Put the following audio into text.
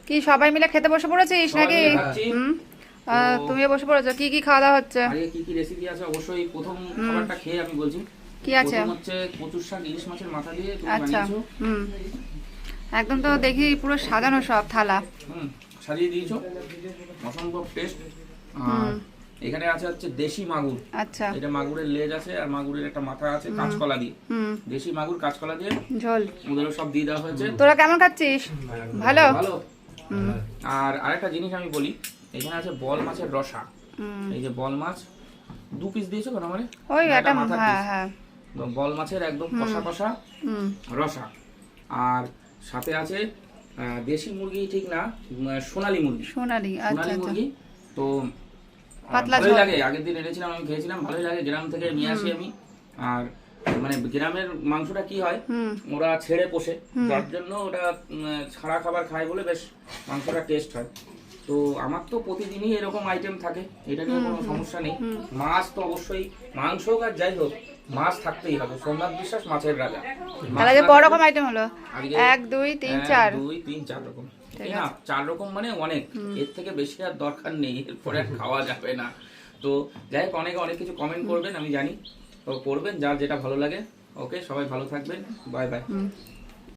কি সবাই মিলে খেতে বসে পড়েছিস নাকি? হুম। তুমিও বসে পড়েছো, কি কি খাওয়া দাওয়া হচ্ছে? আজকে কি কি রেসিপি আছে অবশ্যই প্রথম খাবারটা খেয়ে আমি বলছি। কি আছে? প্রথম হচ্ছে কচুর শাক ইলিশ মাছের মাথা দিয়ে তুমি আচ্ছা। বানিয়েছো। হুম। একদম তো দেখি পুরো সাজানো সব থালা। সাজিয়ে দিয়েছো, অসম্ভব টেস্ট। আর এখানে আছে হচ্ছে দেশি মাগুর। আচ্ছা। এটা মাগুরের লেজ আছে আর মাগুরের একটা মাথা আছে কাঁচকলা দিয়ে। দেশি মাগুর কাঁচকলা দিয়ে ঝোল ওদেরও সব দিয়ে দেওয়া হয়েছে। তোরা কেমন খাচ্ছিস? ভালো। ভালো। আর আরেকটা জিনিস আমি বলি, এখানে আছে বল মাছের রসা। এই যে বল মাছ 2 পিস দিয়েছো কেন মানে? ওই এটা মাথা হ্যাঁ হ্যাঁ। বল মাছের একদম কষা কষা রসা। আর সাথে আছে দেশি মুরগি ঠিক না, সোনালী মুরগি। সোনালী, আচ্ছা আচ্ছা। মুরগি তো পাতলা ভালোই ঝোল। লাগে। আগের দিন এনেছিলাম, আমি খেয়েছিলাম, ভালোই লাগে। গ্রাম থেকে নিয়ে আসি আমি। আর মানে গ্রামের মাংসটা কি হয়, ওরা ছেড়ে পোষে, যার জন্য ওটা ছাড়া খাবার খায় বলে বেশ মাংসটা টেস্ট হয়। তো আমার তো প্রতিদিনই এরকম আইটেম থাকে, এটা নিয়ে কোনো সমস্যা নেই। মাছ তো অবশ্যই, মাংস হোক আর যাই হোক, মাছ থাকতেই হবে। সোমনাথ বিশ্বাস মাছের রাজা। তাহলে যে বড় রকম আইটেম হলো 1 2 3 4 2 3 4 রকম। না 4 রকম মানে অনেক, এর থেকে বেশি আর দরকার নেই, এরপরে আর খাওয়া যাবে না। তো যাই হোক, অনেকে অনেক কিছু কমেন্ট করবেন আমি জানি, তো করবেন যার যেটা ভালো লাগে। ওকে, সবাই ভালো থাকবেন, বাই বাই।